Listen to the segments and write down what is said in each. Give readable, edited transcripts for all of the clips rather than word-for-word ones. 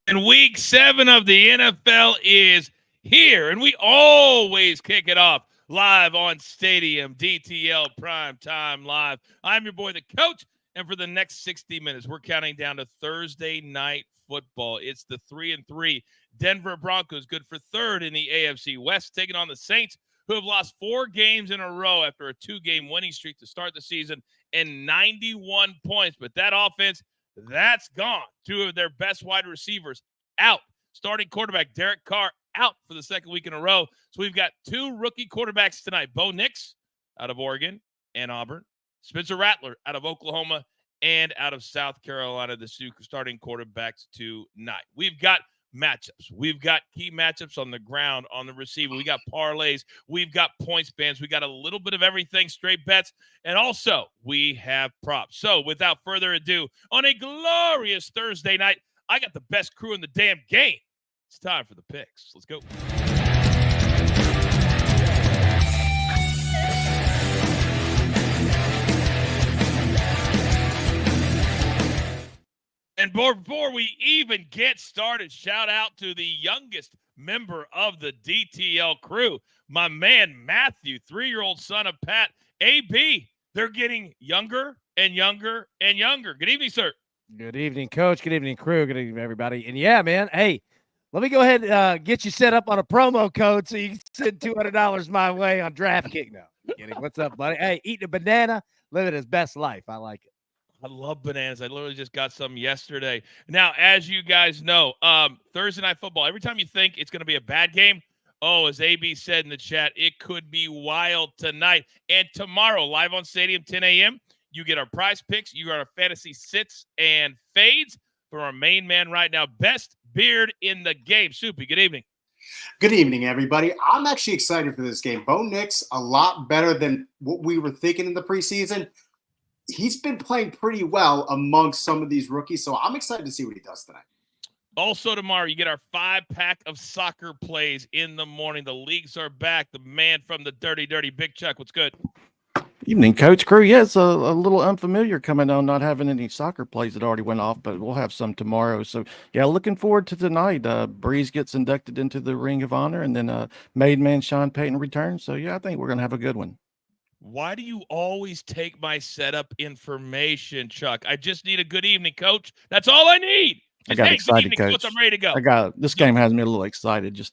And week 7 of the NFL is here, and we always kick it off live on Stadium, DTL Prime Time Live. I'm your boy, the coach, and for the next 60 minutes, we're counting down to Thursday night football. It's the 3-3 Denver Broncos, good for third in the AFC West, taking on the Saints, who have lost 4 games in a row after a 2-game winning streak to start the season and 91 points. But that offense, that's gone. 2 of their best wide receivers out. Starting quarterback Derek Carr out for the second week in a row. So we've got 2 rookie quarterbacks tonight. Bo Nix out of Oregon and Auburn. Spencer Rattler out of Oklahoma and out of South Carolina, the starting quarterbacks tonight. We've got matchups. We've got key matchups on the ground, on the receiver. We got parlays. We've got points bands. We got a little bit of everything, straight bets, and also we have props. So without further ado, on a glorious Thursday night, I got the best crew in the damn game. It's time for the picks. Let's go. And before we even get started, shout out to the youngest member of the DTL crew, my man Matthew, 3-year-old son of Pat. AB, they're getting younger and younger and younger. Good evening, sir. Good evening, Coach. Good evening, crew. Good evening, everybody. And yeah, man, hey, let me go ahead and get you set up on a promo code so you can send $200 my way on DraftKings. No, kidding. What's up, buddy? Hey, eating a banana, living his best life. I like it. I love bananas. I literally just got some yesterday. Now, as you guys know, Thursday night football, every time you think it's going to be a bad game, as AB said in the chat, it could be wild tonight. And tomorrow, live on Stadium, 10 a.m., you get our prize picks. You got our fantasy sits and fades from our main man right now, best beard in the game. Soupy, good evening. Good evening, everybody. I'm actually excited for this game. Bo Nix, a lot better than what we were thinking in the preseason. He's been playing pretty well amongst some of these rookies, so I'm excited to see what he does tonight. Also tomorrow, you get our 5-pack of soccer plays in the morning. The leagues are back. The man from the Dirty, Big Chuck. What's good? Evening, Coach Crew. Yeah, it's a little unfamiliar coming on, not having any soccer plays that already went off, but we'll have some tomorrow. So, yeah, looking forward to tonight. Breeze gets inducted into the Ring of Honor, and then Made Man Sean Payton returns. So, yeah, I think we're going to have a good one. Why do you always take my setup information, Chuck? I just need a good evening, Coach. That's all I need. I got excited, Coach. I'm ready to go. This game has me a little excited.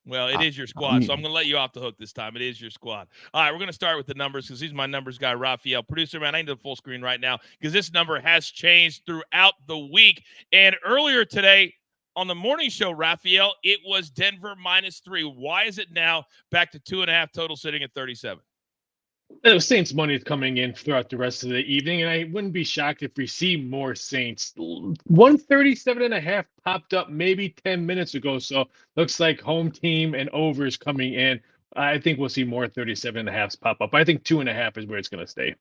Well, it is your squad, so I'm going to let you off the hook this time. It is your squad. All right, we're going to start with the numbers because he's my numbers guy, Raphael. Producer, man, I need the full screen right now because this number has changed throughout the week. And earlier today on the morning show, Raphael, it was Denver -3. Why is it now back to 2.5 total sitting at 37? The Saints money is coming in throughout the rest of the evening, and I wouldn't be shocked if we see more Saints. 137.5 popped up maybe 10 minutes ago, so looks like home team and overs coming in. I think we'll see more 37.5s pop up. I think 2.5 is where it's going to stay.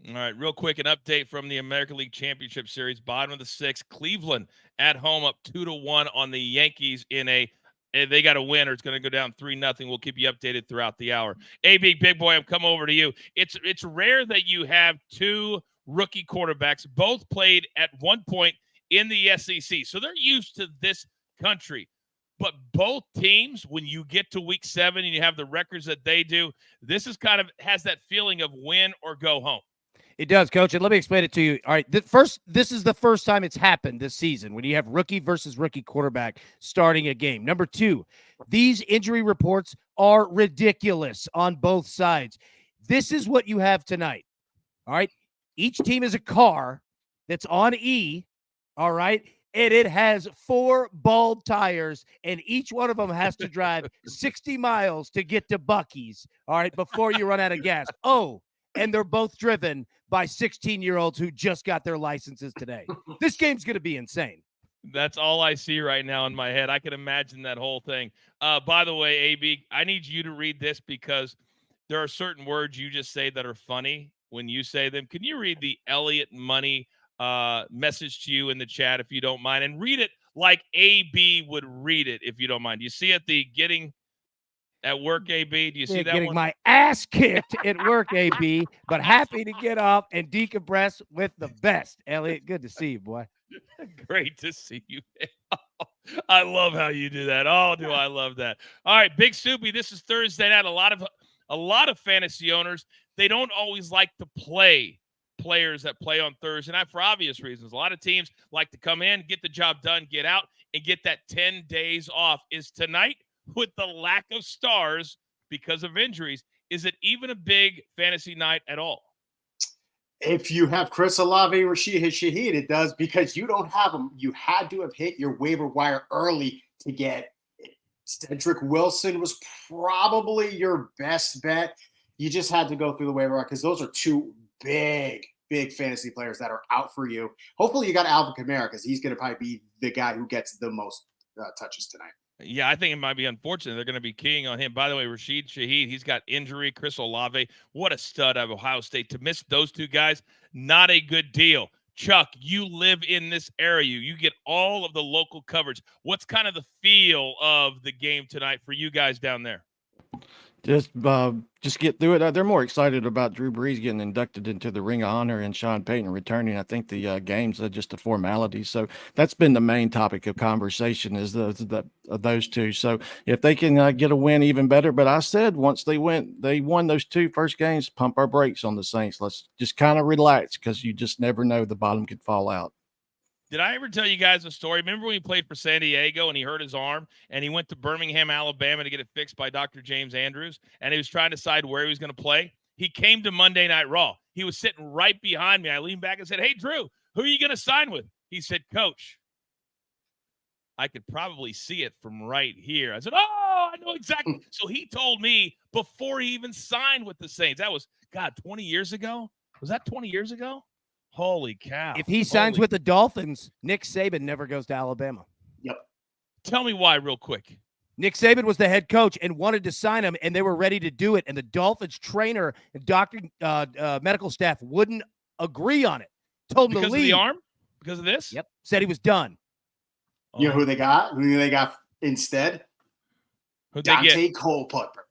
All right, real quick, an update from the American League Championship Series. Bottom of the 6th, Cleveland at home up 2-1 on the Yankees in a they got to win or it's going to go down 3-0. We'll keep you updated throughout the hour. AB, big boy, I'm coming over to you. It's rare that you have 2 rookie quarterbacks, both played at one point in the SEC. So they're used to this country. But both teams, when you get to week 7 and you have the records that they do, this is kind of has that feeling of win or go home. It does, Coach, and let me explain it to you. All right, this is the first time it's happened this season when you have rookie versus rookie quarterback starting a game. Number 2, these injury reports are ridiculous on both sides. This is what you have tonight, all right? Each team is a car that's on E, all right? And it has 4 bald tires, and each one of them has to drive 60 miles to get to Buc-ee's, all right, before you run out of gas. Oh, and they're both driven by 16-year-olds who just got their licenses today. This game's going to be insane. That's all I see right now in my head. I can imagine that whole thing. By the way, AB, I need you to read this because there are certain words you just say that are funny when you say them. Can you read the Elliott Money message to you in the chat if you don't mind? And read it like AB would read it if you don't mind. You see at the getting at work, AB? Do you see that getting one? My ass kicked at work, AB, but happy to get up and decompress with the best. Elliot, good to see you, boy. Great to see you. I love how you do that. Oh, do I love that. All right, Big Soupy, this is Thursday night. A lot of fantasy owners, they don't always like to play players that play on Thursday night for obvious reasons. A lot of teams like to come in, get the job done, get out, and get that 10 days off. Is tonight, with the lack of stars because of injuries, is it even a big fantasy night at all? If you have Chris Olave or Rashid Shaheed, it does, because you don't have them. You had to have hit your waiver wire early to get it. Cedric Wilson was probably your best bet. You just had to go through the waiver wire because those are two big fantasy players that are out for you. Hopefully you got Alvin Kamara because he's going to probably be the guy who gets the most touches tonight. Yeah, I think it might be unfortunate. They're going to be keying on him. By the way, Rashid Shaheed, he's got injury. Chris Olave, what a stud of Ohio State. To miss those two guys, not a good deal. Chuck, you live in this area. You get all of the local coverage. What's kind of the feel of the game tonight for you guys down there? Just get through it. They're more excited about Drew Brees getting inducted into the Ring of Honor and Sean Payton returning. I think the game's just a formality. So that's been the main topic of conversation is those two. So if they can get a win, even better. But I said once they won those two first games, pump our brakes on the Saints. Let's just kind of relax because you just never know, the bottom could fall out. Did I ever tell you guys a story? Remember when he played for San Diego and he hurt his arm and he went to Birmingham, Alabama to get it fixed by Dr. James Andrews, and he was trying to decide where he was going to play? He came to Monday Night Raw. He was sitting right behind me. I leaned back and said, "Hey, Drew, who are you going to sign with?" He said, "Coach, I could probably see it from right here." I said, "Oh, I know exactly." So he told me before he even signed with the Saints. That was, 20 years ago? Was that 20 years ago? Holy cow. If he signs with the Dolphins, Nick Saban never goes to Alabama. Yep. Tell me why real quick. Nick Saban was the head coach and wanted to sign him, and they were ready to do it. And the Dolphins trainer and doctor, medical staff wouldn't agree on it. Told him to leave. Because of the arm? Because of this? Yep. Said he was done. You know who they got? Who they got instead? Who'd they get? Dante Culpepper.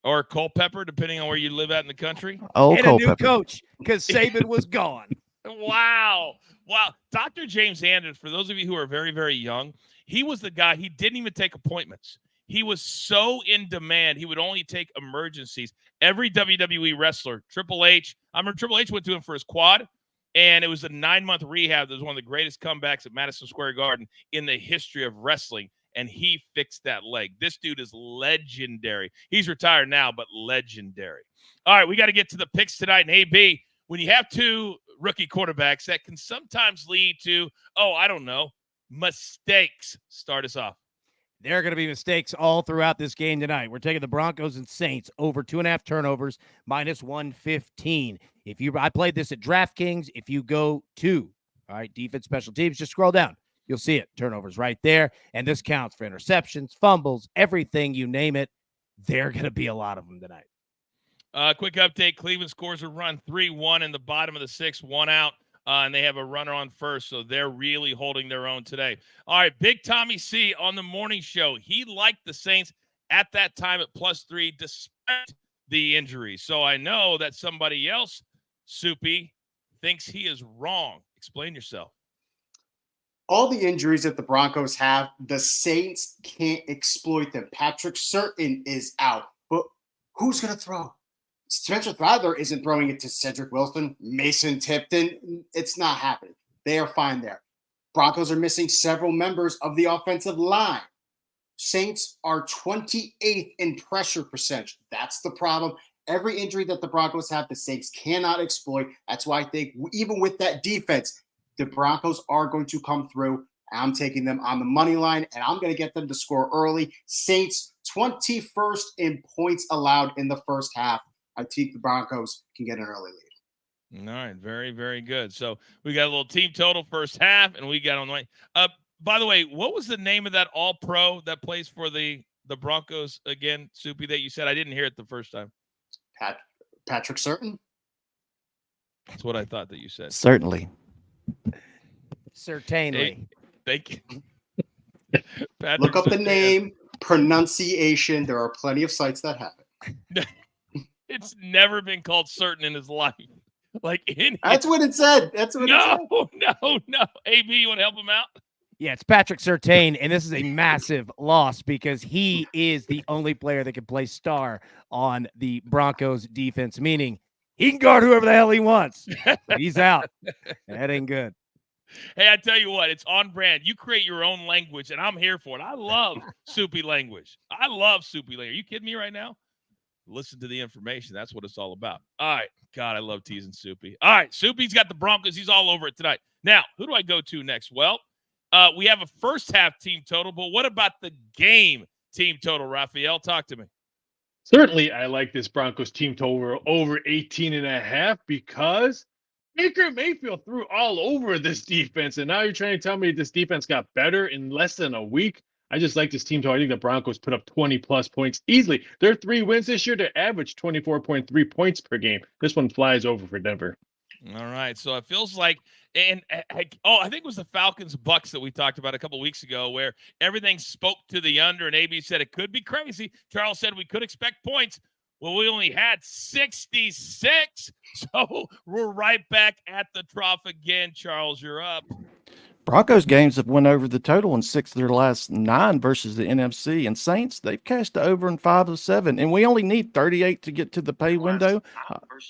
Or Culpepper, depending on where you live at in the country. Oh, and a new coach because Saban was gone. Wow. Dr. James Andrews, for those of you who are very, very young, he was the guy. He didn't even take appointments. He was so in demand. He would only take emergencies. Every WWE wrestler, Triple H, I remember Triple H went to him for his quad, and it was a 9-month rehab. That was one of the greatest comebacks at Madison Square Garden in the history of wrestling. And he fixed that leg. This dude is legendary. He's retired now, but legendary. All right, we got to get to the picks tonight. And AB, when you have two rookie quarterbacks, that can sometimes lead to, mistakes. Start us off. There are going to be mistakes all throughout this game tonight. We're taking the Broncos and Saints over 2.5 turnovers, minus 115. I played this at DraftKings. If you go to, defense, special teams, just scroll down. You'll see it. Turnovers right there. And this counts for interceptions, fumbles, everything, you name it. There are going to be a lot of them tonight. Quick update. Cleveland scores a run 3-1 in the bottom of the sixth, one out, and they have a runner on first, so they're really holding their own today. All right, Big Tommy C on the morning show. He liked the Saints at that time at +3 despite the injury. So I know that somebody else, Soupy, thinks he is wrong. Explain yourself. All the injuries that the Broncos have, the Saints can't exploit them. Patrick Sutton is out, but who's going to throw? Spencer Rattler isn't throwing it to Cedric Wilson, Mason Tipton. It's not happening. They are fine there. Broncos are missing several members of the offensive line. Saints are 28th in pressure percentage. That's the problem. Every injury that the Broncos have, the Saints cannot exploit. That's why I think even with that defense, the Broncos are going to come through. I'm taking them on the money line, and I'm going to get them to score early. Saints, 21st in points allowed in the first half. I think the Broncos can get an early lead. All right, very, very good. So we got a little team total first half, and we got on the way. By the way, what was the name of that all-pro that plays for the Broncos again, Soupy, that you said? I didn't hear it the first time. Patrick Sutton? That's what I thought that you said. Certainly. Certainly. Thank you. Look up the name, pronunciation. There are plenty of sites that have it. It's never been called Certain in his life. Like in That's what it said. That's what it said. No. AB, you want to help him out? Yeah, it's Patrick Surtain, and this is a massive loss because he is the only player that can play star on the Broncos defense, meaning he can guard whoever the hell he wants. But he's out. That ain't good. Hey, I tell you what, it's on brand. You create your own language, and I'm here for it. I love soupy language. I love soupy language. Are you kidding me right now? Listen to the information. That's what it's all about. All right. God, I love teasing Soupy. All right. Soupy's got the Broncos. He's all over it tonight. Now, who do I go to next? Well, we have a first half team total, but what about the game team total, Raphael? Talk to me. Certainly, I like this Broncos team total over 18.5 because Baker Mayfield threw all over this defense. And now you're trying to tell me this defense got better in less than a week? I just like this team total. I think the Broncos put up 20-plus points easily. Their 3 wins this year, they average 24.3 points per game. This one flies over for Denver. All right. So it feels like, I think it was the Falcons-Bucks that we talked about a couple weeks ago where everything spoke to the under, and AB said it could be crazy. Charles said we could expect points. Well, we only had 66, so we're right back at the trough again. Charles, you're up. Broncos games have went over the total in 6 of their last 9 versus the NFC. And Saints, they've cashed the over in 5 of 7. And we only need 38 to get to the pay window.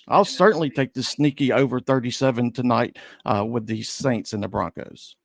I'll certainly take the sneaky over 37 tonight with the Saints and the Broncos.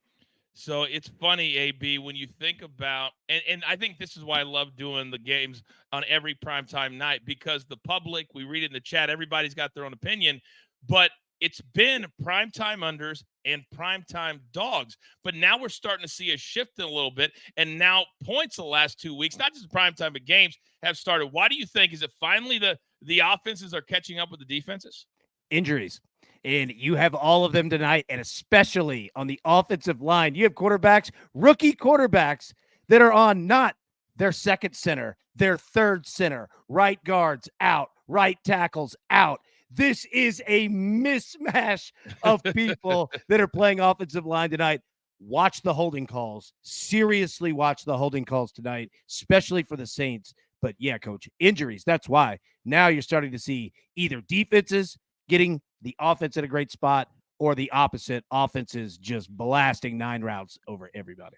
So it's funny, AB, when you think about, and I think this is why I love doing the games on every primetime night, because the public, we read it in the chat, everybody's got their own opinion, but it's been primetime unders and primetime dogs. But now we're starting to see a shift in a little bit, and now points the last 2 weeks, not just primetime, but games have started. Why do you think? Is it finally the offenses are catching up with the defenses? Injuries. And you have all of them tonight, and especially on the offensive line. You have quarterbacks, rookie quarterbacks, that are on not their second center, their third center, right guards out, right tackles out. This is a mismatch of people that are playing offensive line tonight. Watch the holding calls. Seriously watch the holding calls tonight, especially for the Saints. But yeah, Coach, injuries, that's why. Now you're starting to see either defenses getting the offense at a great spot or the opposite, offenses just blasting 9 routes over everybody.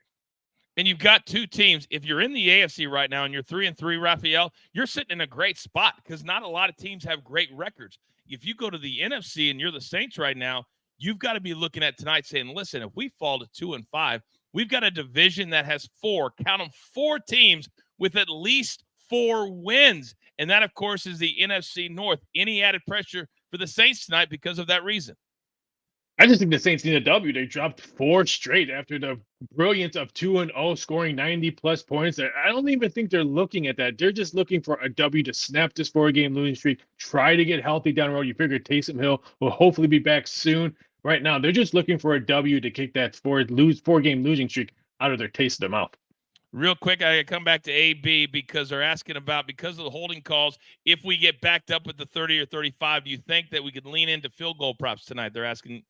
And you've got 2 teams. If you're in the AFC right now and you're 3-3, Raphael, you're sitting in a great spot because not a lot of teams have great records. If you go to the NFC and you're the Saints right now, you've got to be looking at tonight saying, listen, if we fall to 2-5, we've got a division that has 4 teams with at least 4 wins. And that, of course, is the NFC North. Any added pressure for the Saints tonight because of that reason? I just think the Saints need a W. They dropped 4 straight after the brilliance of 2-0, scoring 90-plus points. I don't even think they're looking at that. They're just looking for a W to snap this 4-game losing streak, try to get healthy down the road. You figure Taysom Hill will hopefully be back soon. Right now, they're just looking for a W to kick that 4-game losing streak out of their taste of their mouth. Real quick, I come back to AB because they're asking about, because of the holding calls, if we get backed up with the 30 or 35, do you think that we could lean into field goal props tonight? They're asking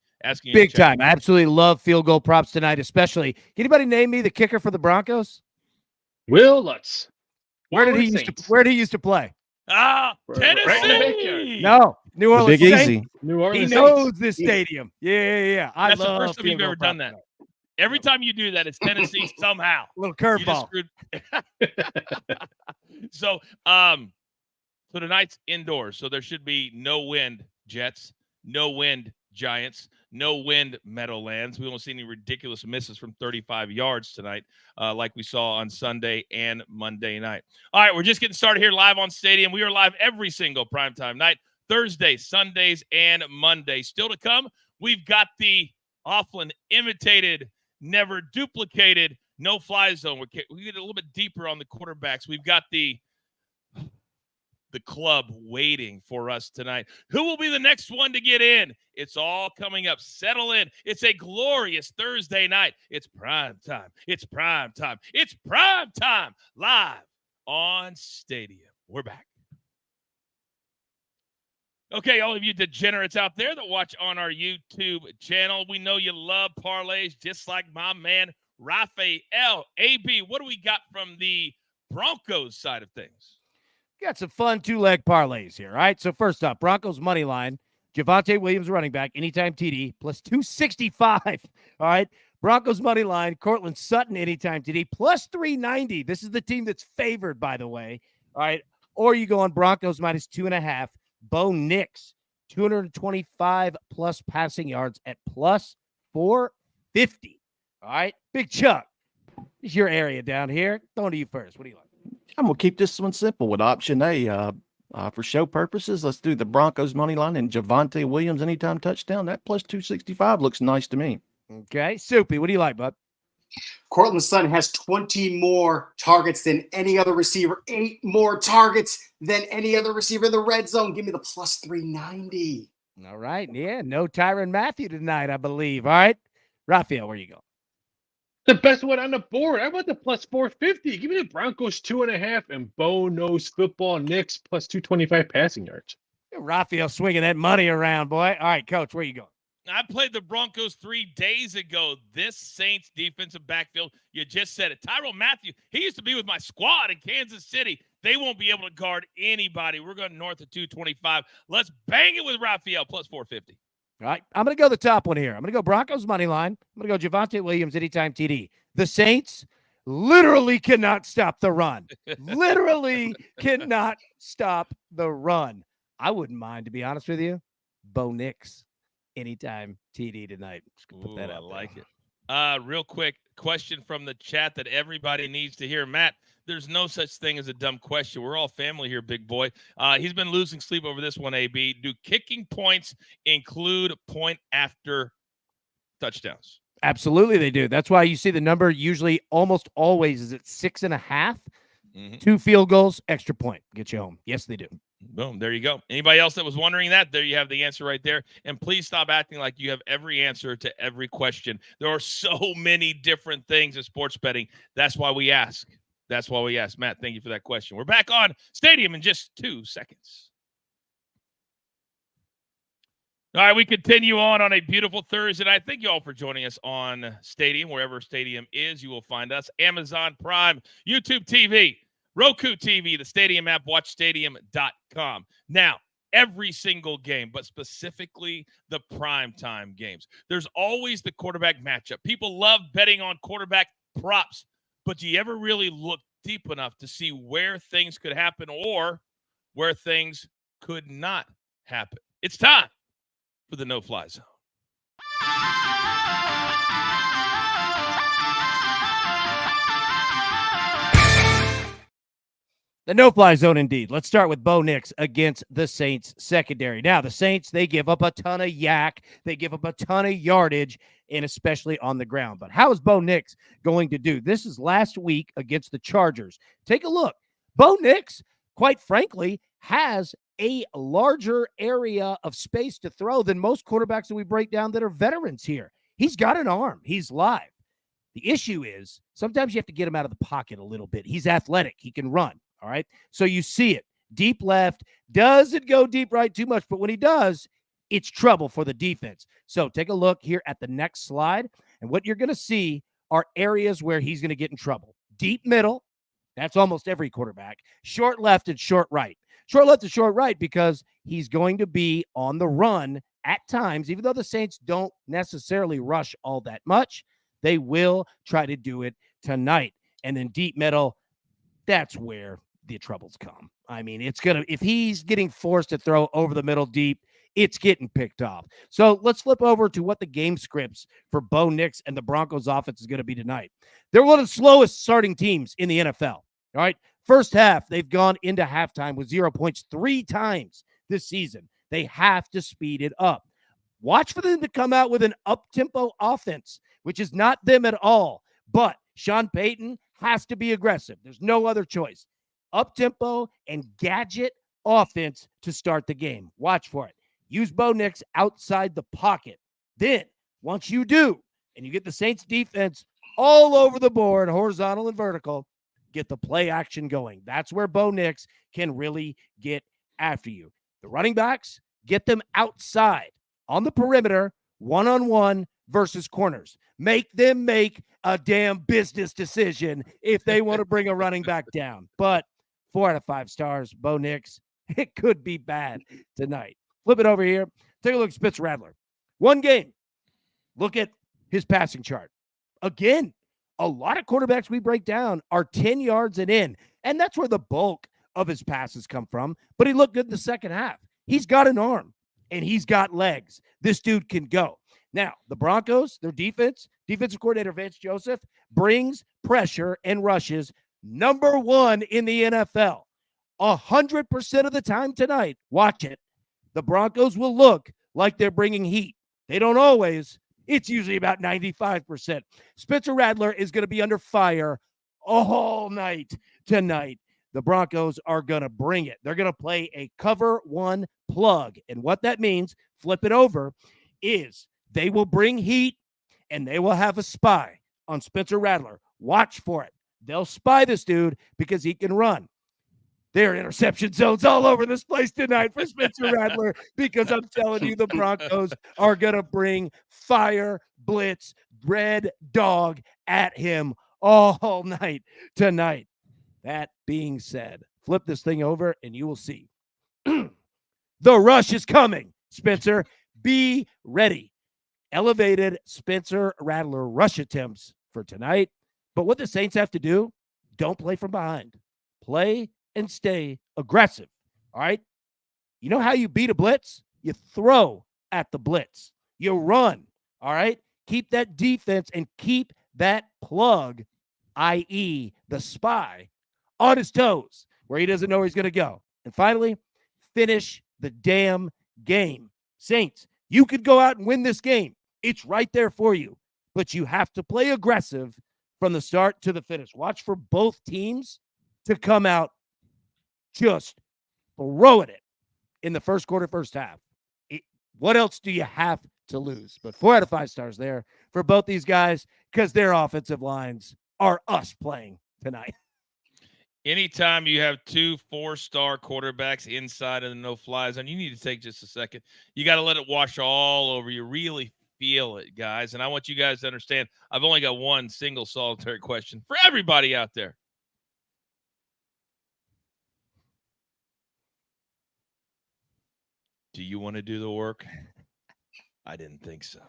you. Big time. I absolutely love field goal props tonight, especially. Can anybody name me the kicker for the Broncos? Will Lutz. Where did he used to play? Tennessee. No, New Orleans. Big Easy. New Orleans. He knows this stadium. Yeah. That's the first time you've ever done that. Every time you do that, it's Tennessee somehow. A little curveball. So tonight's indoors. So there should be no wind, Jets. No wind, Giants. No wind, Meadowlands. We won't see any ridiculous misses from 35 yards tonight, like we saw on Sunday and Monday night. All right, we're just getting started here live on Stadium. We are live every single primetime night, Thursdays, Sundays, and Mondays. Still to come, we've got the Offland imitated, never duplicated, no-fly zone. We get a little bit deeper on the quarterbacks. We've got the club waiting for us tonight. Who will be the next one to get in? It's all coming up. Settle in. It's a glorious Thursday night. It's prime time. It's prime time. It's prime time live on Stadium. We're back. Okay, all of you degenerates out there that watch on our YouTube channel, we know you love parlays just like my man Raphael. AB, what do we got from the Broncos side of things? Got some fun 2-leg parlays here, all right? So first up, Broncos money line, Javonte Williams, running back, anytime TD, plus 265. All right. Broncos money line, Courtland Sutton, anytime TD, plus 390. This is the team that's favored, by the way. All right. Or you go on Broncos minus 2.5. Bo Nix, 225 plus passing yards at plus 450. All right. Big Chuck, it's your area down here. Going to you first. What do you like? I'm going to keep this one simple with option A. For show purposes, let's do the Broncos money line and Javonte Williams anytime touchdown. That plus 265 looks nice to me. Okay. Soupy, what do you like, bud? Courtland Sutton has 20 more targets than any other receiver, 8 more targets than any other receiver in the red zone. Give me the plus 390. All right. Yeah. No Tyrann Mathieu tonight, I believe. All right. Raphael, where you go? The best one on the board. I want the plus 450. Give me the Broncos 2.5 and Bo knows football Knicks plus 225 passing yards. Raphael swinging that money around, boy. All right, Coach, where you going? I played the Broncos 3 days ago. This Saints defensive backfield, you just said it. Tyrann Mathieu, he used to be with my squad in Kansas City. They won't be able to guard anybody. We're going north of 225. Let's bang it with Raphael plus 450. All right, I'm going to go the top one here. I'm going to go Broncos money line. I'm going to go Javonte Williams anytime TD. The Saints literally cannot stop the run. Literally cannot stop the run. I wouldn't mind, to be honest with you, Bo Nix anytime TD tonight. Just gonna put that out. I like it. Real quick question from the chat that everybody needs to hear. Matt, there's no such thing as a dumb question. We're all family here, big boy. He's been losing sleep over this one, AB. Do kicking points include point after touchdowns? Absolutely, they do. That's why you see the number usually almost always is at 6.5. Mm-hmm. 2 field goals, extra point. Get you home. Yes, they do. Boom. There you go. Anybody else that was wondering that? There you have the answer right there. And please stop acting like you have every answer to every question. There are so many different things in sports betting. That's why we ask. That's why we ask. Matt, thank you for that question. We're back on Stadium in just 2 seconds. All right, we continue on a beautiful Thursday night. Thank you all for joining us on Stadium. Wherever Stadium is, you will find us. Amazon Prime, YouTube TV, Roku TV, the Stadium app, watchstadium.com. Now, every single game, but specifically the primetime games, there's always the quarterback matchup. People love betting on quarterback props, but do you ever really look deep enough to see where things could happen or where things could not happen? It's time for the no-fly zone. The no-fly zone, indeed. Let's start with Bo Nix against the Saints secondary. Now, the Saints, they give up a ton of yak. They give up a ton of yardage, and especially on the ground. But how is Bo Nix going to do? This is last week against the Chargers. Take a look. Bo Nix, quite frankly, has a larger area of space to throw than most quarterbacks that we break down that are veterans here. He's got an arm. He's live. The issue is sometimes you have to get him out of the pocket a little bit. He's athletic. He can run. All right. So you see it. Deep left. Doesn't go deep right too much, but when he does, it's trouble for the defense. So take a look here at the next slide. And what you're going to see are areas where he's going to get in trouble. Deep middle. That's almost every quarterback. Short left and short right. Short left and short right because he's going to be on the run at times, even though the Saints don't necessarily rush all that much. They will try to do it tonight. And then deep middle, that's where the troubles come. I mean, it's going to, if he's getting forced to throw over the middle deep, it's getting picked off. So let's flip over to what the game scripts for Bo Nix and the Broncos offense is going to be tonight. They're one of the slowest starting teams in the NFL. All right. First half, they've gone into halftime with 0 points 3 times this season. They have to speed it up. Watch for them to come out with an up-tempo offense, which is not them at all. But Sean Payton has to be aggressive. There's no other choice. Up-tempo and gadget offense to start the game. Watch for it. Use Bo Nix outside the pocket. Then, once you do, and you get the Saints defense all over the board, horizontal and vertical, get the play action going. That's where Bo Nix can really get after you. The running backs, get them outside on the perimeter, one-on-one versus corners. Make them make a damn business decision if they want to bring a running back down. But 4 out of 5 stars, Bo Nix, it could be bad tonight. Flip it over here Take a look at Spencer Rattler. One game. Look at his passing chart. Again, a lot of quarterbacks we break down are 10 yards and in, and that's where the bulk of his passes come from. But he looked good in the second half. He's got an arm, and he's got legs. This dude can go. Now, the Broncos, their defensive coordinator Vance Joseph, brings pressure and rushes number 1 in the NFL. 100% of the time tonight, watch it, the Broncos will look like they're bringing heat. They don't always. It's usually about 95%. Spencer Rattler is going to be under fire all night tonight. The Broncos are going to bring it. They're going to play a cover 1 plug. And what that means, flip it over, is they will bring heat and they will have a spy on Spencer Rattler. Watch for it. They'll spy this dude because he can run. There are interception zones all over this place tonight for Spencer Rattler because I'm telling you, the Broncos are going to bring fire, blitz, red dog at him all night tonight. That being said, flip this thing over and you will see. The rush is coming, Spencer. Be ready. Elevated Spencer Rattler rush attempts for tonight. But what the Saints have to do, don't play from behind. Play and stay aggressive. All right. You know how you beat a blitz? You throw at the blitz. You run. All right. Keep that defense and keep that plug, i.e., the spy, on his toes where he doesn't know where he's going to go. And finally, finish the damn game. Saints, you could go out and win this game. It's right there for you. But you have to play aggressive from the start to the finish. Watch for both teams to come out just throwing it in the first quarter, first half. What else do you have to lose? But 4 out of 5 stars there for both these guys because their offensive lines are us playing tonight. Anytime you have 2 4-star quarterbacks inside of the no-fly zone, you need to take just a second. You got to let it wash all over you. Really feel it, guys. And I want you guys to understand, I've only got one single solitary question for everybody out there. Do you want to do the work? I didn't think so.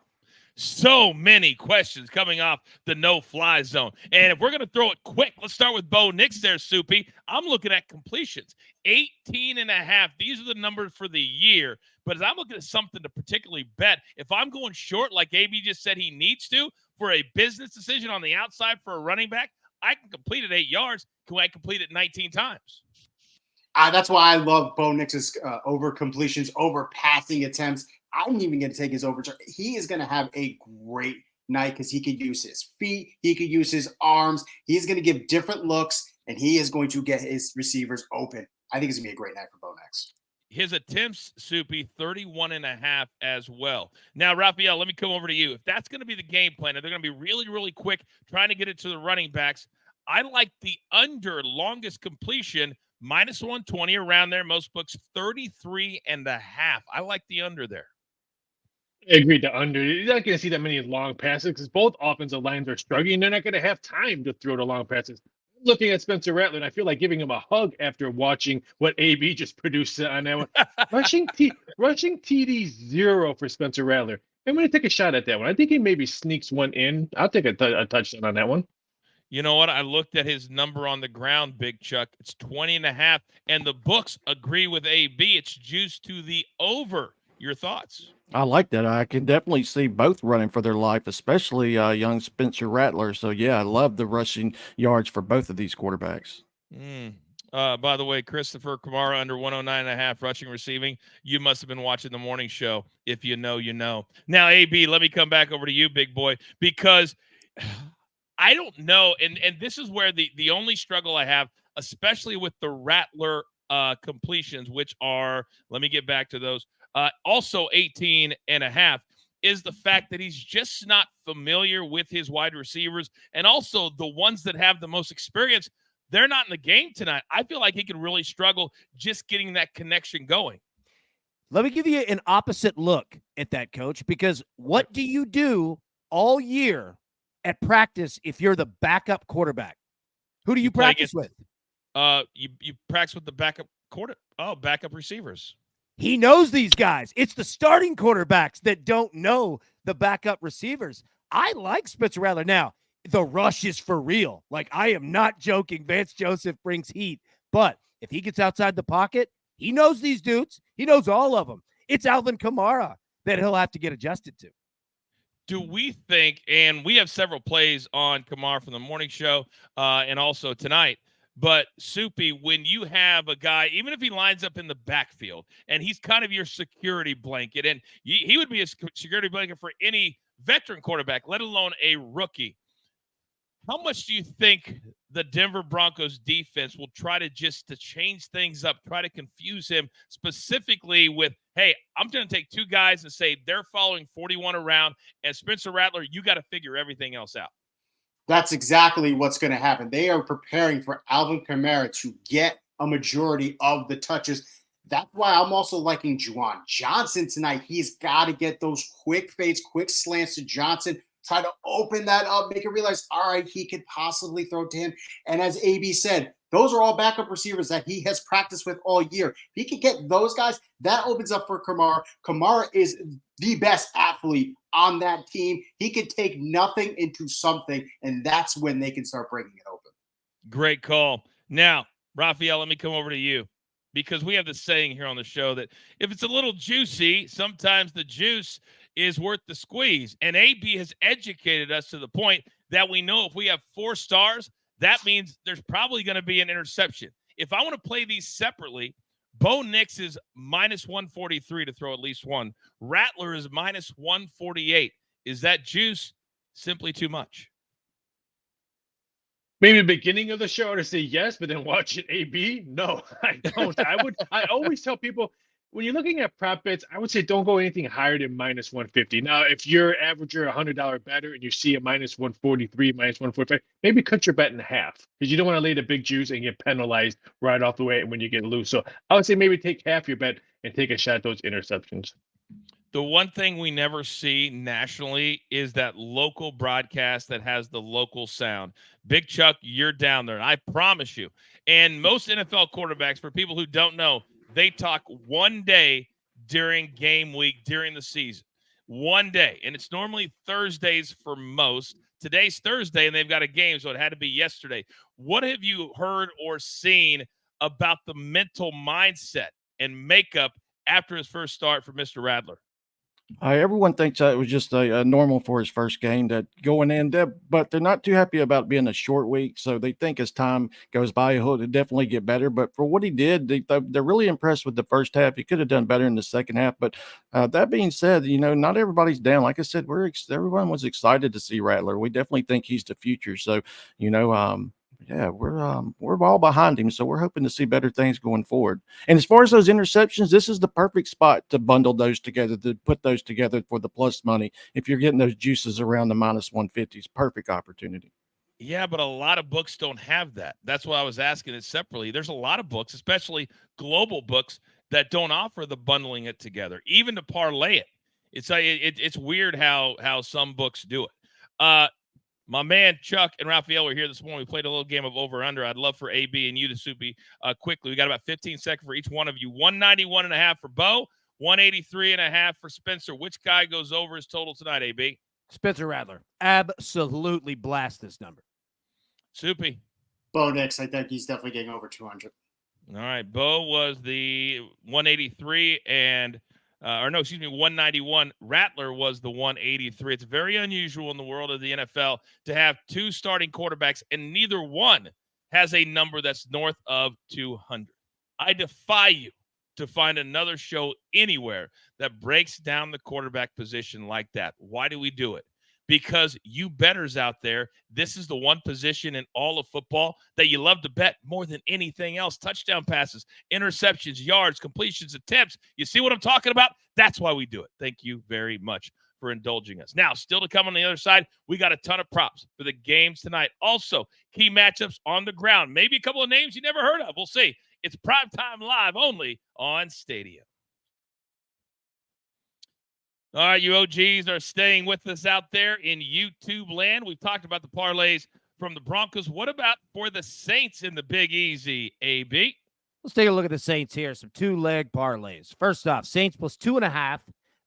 So many questions coming off the no-fly zone. And if we're going to throw it quick, let's start with Bo Nix there, Soupy. I'm looking at completions. 18.5. These are the numbers for the year. But as I'm looking at something to particularly bet, if I'm going short like AB just said he needs to for a business decision on the outside for a running back, I can complete it 8 yards. Can I complete it 19 times? That's why I love Bo Nix's over completions, over passing attempts. I'm even going to take his over. He is going to have a great night because he could use his feet. He could use his arms. He's going to give different looks, and he is going to get his receivers open. I think it's going to be a great night for Bo Nix. His attempts, Soupy, 31.5 as well. Now, Raphael, let me come over to you. If that's going to be the game plan, and they're going to be really, really quick trying to get it to the running backs, I like the under longest completion, minus 120 around there. Most books, 33.5. I like the under there. I agree, the under. You're not going to see that many long passes because both offensive lines are struggling. They're not going to have time to throw the long passes. Looking at Spencer Rattler, I feel like giving him a hug after watching what AB just produced on that one. rushing TD 0 for Spencer Rattler. I'm going to take a shot at that one. I think he maybe sneaks one in. I'll take a touchdown on that one. You know what? I looked at his number on the ground, Big Chuck. It's 20.5, and the books agree with AB. It's juiced to the over. Your thoughts? I like that. I can definitely see both running for their life, especially young Spencer Rattler. So, yeah, I love the rushing yards for both of these quarterbacks. By the way, Christopher Kamar under 109.5 rushing receiving. You must have been watching the morning show. If you know, you know. Now, AB, let me come back over to you, big boy, because I don't know. And this is where the only struggle I have, especially with the Rattler completions, which are, let me get back to those. Also 18.5 is the fact that he's just not familiar with his wide receivers. And also the ones that have the most experience, they're not in the game tonight. I feel like he can really struggle just getting that connection going. Let me give you an opposite look at that, Coach, because what do you do all year at practice if you're the backup quarterback? Who do you practice with? You practice with the backup backup receivers. He knows these guys. It's the starting quarterbacks that don't know the backup receivers. I like Spencer Rattler. Now, the rush is for real. Like, I am not joking. Vance Joseph brings heat. But if he gets outside the pocket, he knows these dudes. He knows all of them. It's Alvin Kamara that he'll have to get adjusted to. Do we think, and we have several plays on Kamar from the morning show and also tonight, but Soupy, when you have a guy, even if he lines up in the backfield and he's kind of your security blanket, and he would be a security blanket for any veteran quarterback, let alone a rookie, how much do you think the Denver Broncos defense will try to change things up, try to confuse him specifically with, hey, I'm going to take two guys and say they're following 41 around, and Spencer Rattler, you got to figure everything else out? That's exactly what's going to happen. They are preparing for Alvin Kamara to get a majority of the touches. That's why I'm also liking Juwan Johnson tonight. He's got to get those quick fades, quick slants to Johnson, try to open that up, make it realize, all right, he could possibly throw to him. And as AB said, those are all backup receivers that he has practiced with all year. If he can get those guys, that opens up for Kamar. Kamar is the best athlete on that team. He can take nothing into something, and that's when they can start breaking it open. Great call. Now, Raphael, let me come over to you, because we have this saying here on the show that if it's a little juicy, sometimes the juice is worth the squeeze. And AB has educated us to the point that we know if we have 4 stars, that means there's probably going to be an interception. If I want to play these separately, Bo Nix is minus 143 to throw at least one. Rattler is minus 148. Is that juice simply too much? Maybe the beginning of the show to say yes, but then watch it AB? No, I don't. I always tell people, when you're looking at prop bets, I would say don't go anything higher than minus 150. Now, if you're averager $100 better and you see a minus 143, minus 145, maybe cut your bet in half, because you don't want to lay the big juice and get penalized right off the way when you get loose. So I would say maybe take half your bet and take a shot at those interceptions. The one thing we never see nationally is that local broadcast that has the local sound. Big Chuck, you're down there, and I promise you. And most NFL quarterbacks, for people who don't know, they talk one day during game week, during the season. One day. And it's normally Thursdays for most. Today's Thursday, and they've got a game, so it had to be yesterday. What have you heard or seen about the mental mindset and makeup after his first start for Mr. Rattler? Everyone thinks that it was just a normal for his first game, that going in, but they're not too happy about being a short week. So they think as time goes by, he'll definitely get better. But for what he did, they're really impressed with the first half. He could have done better in the second half. But that being said, not everybody's down. Like I said, everyone was excited to see Rattler. We definitely think he's the future. So, yeah, we're all behind him, so we're hoping to see better things going forward. And as far as those interceptions, this is the perfect spot to bundle those together, to put those together for the plus money. If you're getting those juices around the minus 150s, perfect opportunity. Yeah, but a lot of books don't have that. That's why I was asking it separately. There's a lot of books, especially global books, that don't offer the bundling it together, even to parlay it. It's weird how some books do it. My man Chuck and Raphael were here this morning. We played a little game of over-under. I'd love for AB and you to Soupy quickly. We got about 15 seconds for each one of you. 191.5 for Bo, 183.5 for Spencer. Which guy goes over his total tonight, AB? Spencer Rattler. Absolutely blast this number. Soupy. Bo Nix, I think he's definitely getting over 200. All right. Bo was the 183 and 191. Rattler was the 183. It's very unusual in the world of the NFL to have 2 starting quarterbacks, and neither one has a number that's north of 200. I defy you to find another show anywhere that breaks down the quarterback position like that. Why do we do it? Because you bettors out there, this is the one position in all of football that you love to bet more than anything else. Touchdown passes, interceptions, yards, completions, attempts. You see what I'm talking about? That's why we do it. Thank you very much for indulging us. Now, still to come on the other side, we got a ton of props for the games tonight. Also, key matchups on the ground. Maybe a couple of names you never heard of. We'll see. It's Primetime Live only on Stadium. All right, you OGs are staying with us out there in YouTube land. We've talked about the parlays from the Broncos. What about for the Saints in the Big Easy, AB? Let's take a look at the Saints here. Some 2-leg parlays. First off, Saints plus 2.5.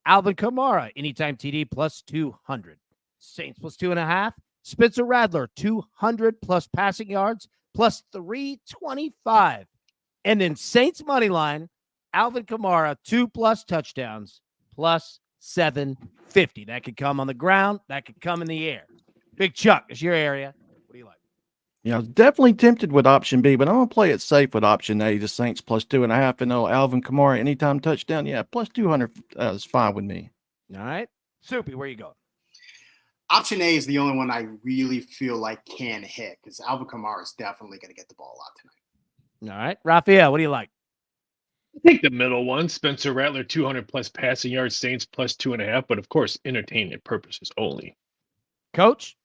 Alvin Kamara, anytime TD plus 200. Saints plus 2.5. Spencer Rattler, 200 plus passing yards plus 325. And then Saints money line, Alvin Kamara, 2+ touchdowns plus 750. That could come on the ground. That could come in the air. Big Chuck, it's your area. What do you like? Yeah, I was definitely tempted with option B, but I'm gonna play it safe with option A. The Saints plus 2.5, and Alvin Kamara anytime touchdown. Yeah, plus 200 is fine with me. All right, Soupy, where you going? Option A is the only one I really feel like can hit because Alvin Kamara is definitely going to get the ball a lot tonight. All right, Raphael, what do you like? Take the middle one. Spencer Rattler, 200 plus passing yards. Saints plus 2.5, but of course, entertainment purposes only. Coach?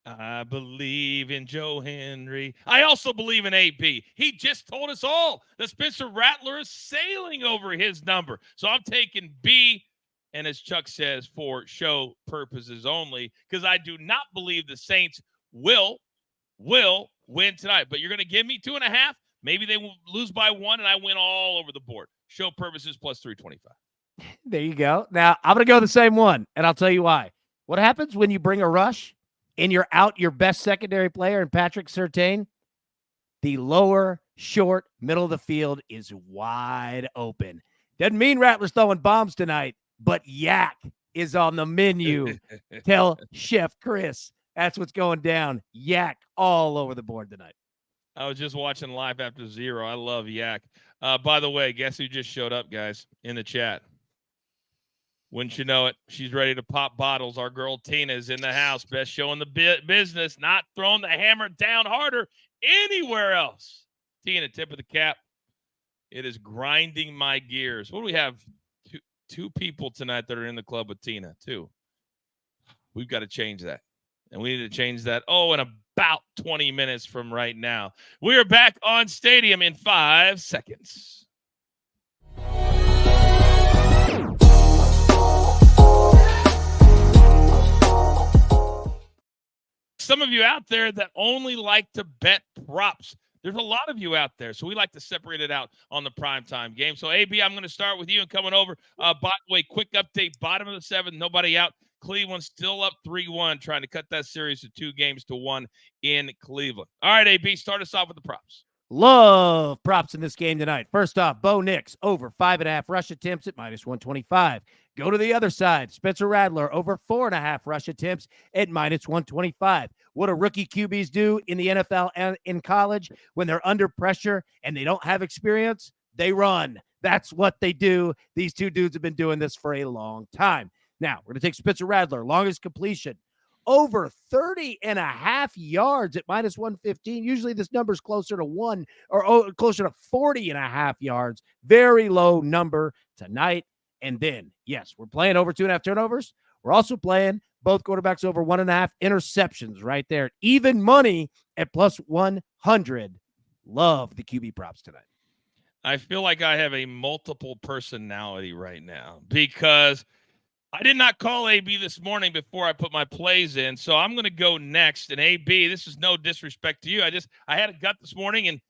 I believe in Joe Henry. I also believe in AB. He just told us all that Spencer Rattler is sailing over his number. So I'm taking B, and as Chuck says, for show purposes only, because I do not believe the Saints will win tonight. But you're going to give me 2.5? Maybe they will lose by 1, and I win all over the board. Show purposes plus 325. There you go. Now, I'm going to go the same one, and I'll tell you why. What happens when you bring a rush and you're out your best secondary player and Patrick Surtain? The lower, short, middle of the field is wide open. Doesn't mean Rattler's throwing bombs tonight, but yak is on the menu. Tell Chef Chris that's what's going down. Yak all over the board tonight. I was just watching Life After Zero. I love yak. By the way, guess who just showed up, guys, in the chat? Wouldn't you know it? She's ready to pop bottles. Our girl Tina is in the house. Best show in the business. Not throwing the hammer down harder anywhere else. Tina, tip of the cap. It is grinding my gears. What do we have? Two people tonight that are in the club with Tina, too. We've got to change that. And we need to change that, in about 20 minutes from right now. We are back on Stadium in 5 seconds. Some of you out there that only like to bet props. There's a lot of you out there, so we like to separate it out on the primetime game. So, AB, I'm going to start with you and coming over. By the way, quick update, bottom of the 7th, nobody out. Cleveland still up 3-1, trying to cut that series to 2 games to 1 in Cleveland. All right, AB, start us off with the props. Love props in this game tonight. First off, Bo Nix over 5.5 rush attempts at -125. Go to the other side. Spencer Rattler over 4.5 rush attempts at -125. What do rookie QBs do in the NFL and in college when they're under pressure and they don't have experience? They run. That's what they do. These two dudes have been doing this for a long time. Now, we're going to take Spencer Rattler, longest completion, over 30.5 yards at -115. Usually this number is closer to 1 or closer to 40.5 yards. Very low number tonight. And then, yes, we're playing over 2.5 turnovers. We're also playing both quarterbacks over 1.5 interceptions right there. Even money at +100. Love the QB props tonight. I feel like I have a multiple personality right now because I did not call AB this morning before I put my plays in, so I'm going to go next. And AB, this is no disrespect to you. I had a gut this morning, and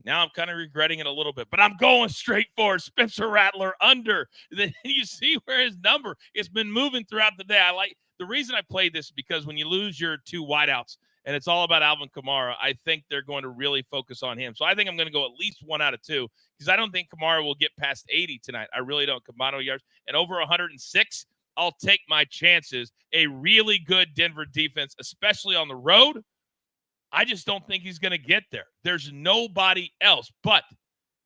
now I'm kind of regretting it a little bit. But I'm going straight for Spencer Rattler under. Then you see where his number has been moving throughout the day. I like the reason I played this because when you lose your 2 wideouts and it's all about Alvin Kamara, I think they're going to really focus on him. So I think I'm going to go at least 1 out of 2 because I don't think Kamara will get past 80 tonight. I really don't. Combined yards and over 106. I'll take my chances. A really good Denver defense, especially on the road. I just don't think he's going to get there. There's nobody else, but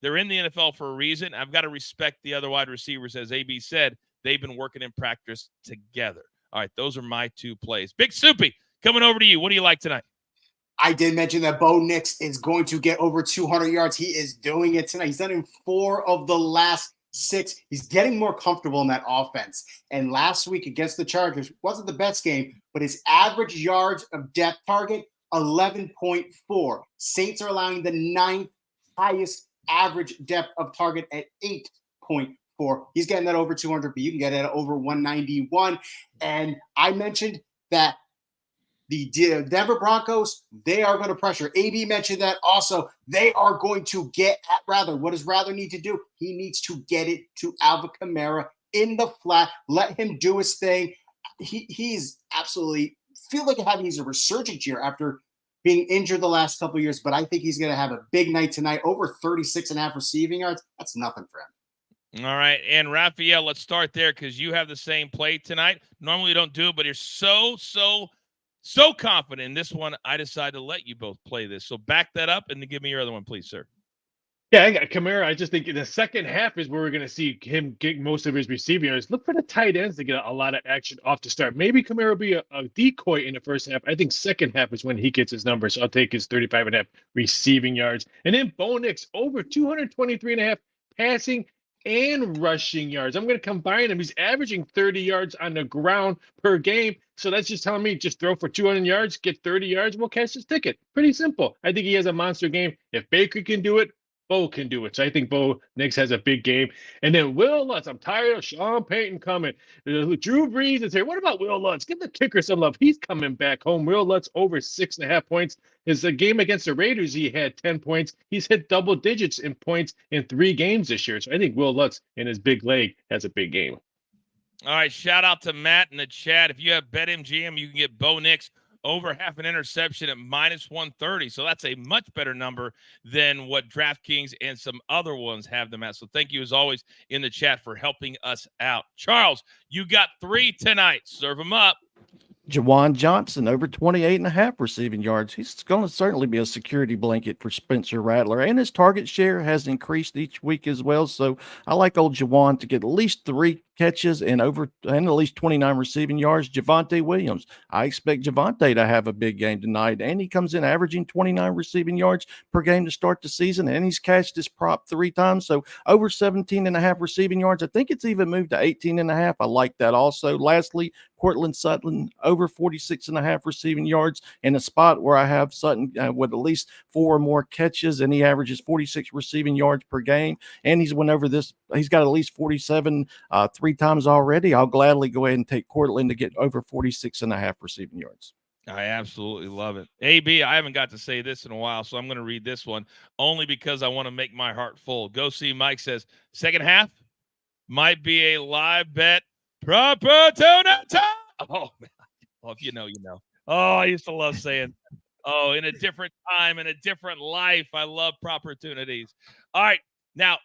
they're in the NFL for a reason. I've got to respect the other wide receivers. As AB said, they've been working in practice together. All right, those are my 2 plays. Big Soupy, coming over to you. What do you like tonight? I did mention that Bo Nix is going to get over 200 yards. He is doing it tonight. He's done it in 4 of the last 6. He's getting more comfortable in that offense. And last week against the Chargers wasn't the best game, but his average yards of depth target, 11.4. Saints are allowing the 9th highest average depth of target at 8.4. He's getting that over 200, but you can get it at over 191. And I mentioned that The Denver Broncos, they are going to pressure. AB mentioned that also. They are going to get at Rattler. What does Rattler need to do? He needs to get it to Alvin Kamara in the flat. Let him do his thing. He's absolutely feel like he's a resurgent year after being injured the last couple of years, but I think he's going to have a big night tonight. Over 36.5 receiving yards. That's nothing for him. All right. And Raphael, let's start there because you have the same play tonight. Normally you don't do it, but you're so confident in this one. I decided to let you both play this. So back that up and then give me your other one, please, sir. Yeah, I got Kamara. I just think in the second half is where we're going to see him get most of his receiving yards. Look for the tight ends to get a lot of action off the start. Maybe Kamara will be a decoy in the first half. I think second half is when he gets his numbers. So I'll take his 35.5 receiving yards. And then Bo Nix over 223.5 passing and rushing yards. I'm going to combine them. He's averaging 30 yards on the ground per game. So that's just telling me just throw for 200 yards, get 30 yards, we'll catch his ticket. Pretty simple. I think he has a monster game. If Baker can do it, Bo can do it. So I think Bo Nix has a big game. And then Will Lutz. I'm tired of Sean Payton coming. Drew Brees is here. What about Will Lutz? Give the kicker some love. He's coming back home. Will Lutz over 6.5 points. His game against the Raiders, he had 10 points. He's hit double digits in points in 3 games this year. So I think Will Lutz in his big leg has a big game. All right. Shout out to Matt in the chat. If you have BetMGM, you can get Bo Nix over half an interception at -130. So that's a much better number than what DraftKings and some other ones have them at. So thank you, as always, in the chat for helping us out. Charles, you got 3 tonight. Serve them up. Jawan Johnson, over 28.5 receiving yards. He's going to certainly be a security blanket for Spencer Rattler, and his target share has increased each week as well. So I like old Jawan to get at least 3 catches and at least 29 receiving yards. Javonte Williams, I expect Javonte to have a big game tonight, and he comes in averaging 29 receiving yards per game to start the season, and he's cashed his prop 3 times. So over 17.5 receiving yards. I think it's even moved to 18.5. I like that also. Lastly, Courtland Sutton, over 46.5 receiving yards in a spot where I have Sutton with at least 4 or more catches, and he averages 46 receiving yards per game. And he's went over this. He's got at least 47 3 times already. I'll gladly go ahead and take Courtland to get over 46.5 receiving yards. I absolutely love it. AB, I haven't got to say this in a while, so I'm going to read this one only because I want to make my heart full. Go see Mike says, second half might be a live bet. Opportunity. Oh, man. Well, if you know, you know. Oh, I used to love saying, oh, in a different time, in a different life. I love opportunities. All right. Now,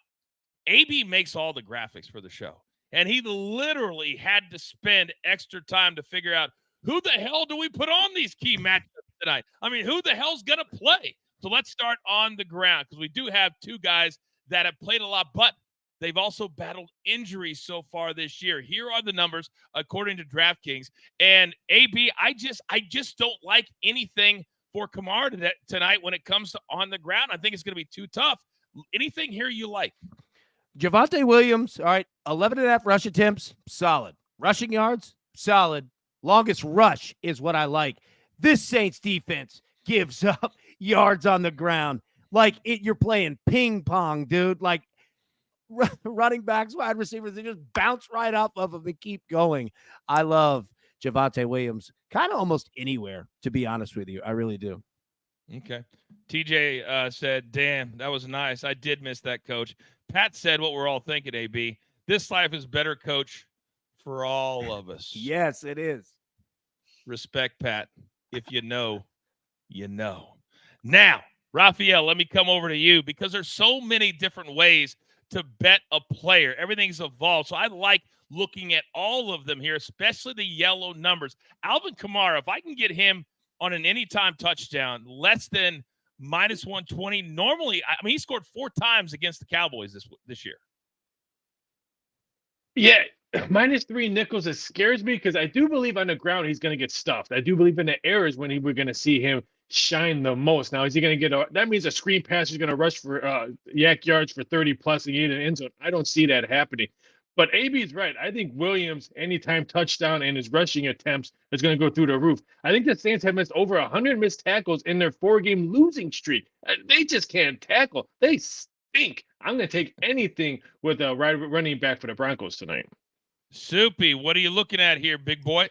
AB makes all the graphics for the show, and he literally had to spend extra time to figure out who the hell do we put on these key matchups tonight? I mean, who the hell's going to play? So let's start on the ground because we do have 2 guys that have played a lot, but they've also battled injuries so far this year. Here are the numbers according to DraftKings. And AB, I just don't like anything for Kamar tonight when it comes to on the ground. I think it's going to be too tough. Anything here you like? Javonte Williams, all right, 11.5 rush attempts, solid. Rushing yards, solid. Longest rush is what I like. This Saints defense gives up yards on the ground. Like you're playing ping pong, dude. Like running backs, wide receivers, they just bounce right off of them and keep going. I love Javonte Williams kind of almost anywhere, to be honest with you. I really do. Okay. TJ said, damn, that was nice. I did miss that, coach. Pat said what we're all thinking, AB. This life is better, coach, for all of us. Yes, it is. Respect, Pat. If you know, you know. Now, Raphael, let me come over to you because there's so many different ways to bet a player. Everything's evolved. So I like looking at all of them here, especially the yellow numbers. Alvin Kamara, if I can get him on an anytime touchdown, less than -120. Normally, I mean, he scored 4 times against the Cowboys this year. Yeah, -3 nickels. It scares me because I do believe on the ground he's going to get stuffed. I do believe in the air is when we're going to see him shine the most. Now, is he going to get that means a screen pass is going to rush for yak yards for 30 plus and get an end zone. I don't see that happening. But AB is right. I think Williams, anytime touchdown and his rushing attempts is going to go through the roof. I think the Saints have missed over 100 missed tackles in their 4-game losing streak. They just can't tackle. They stink. I'm going to take anything with a running back for the Broncos tonight. Soupy, what are you looking at here, big boy?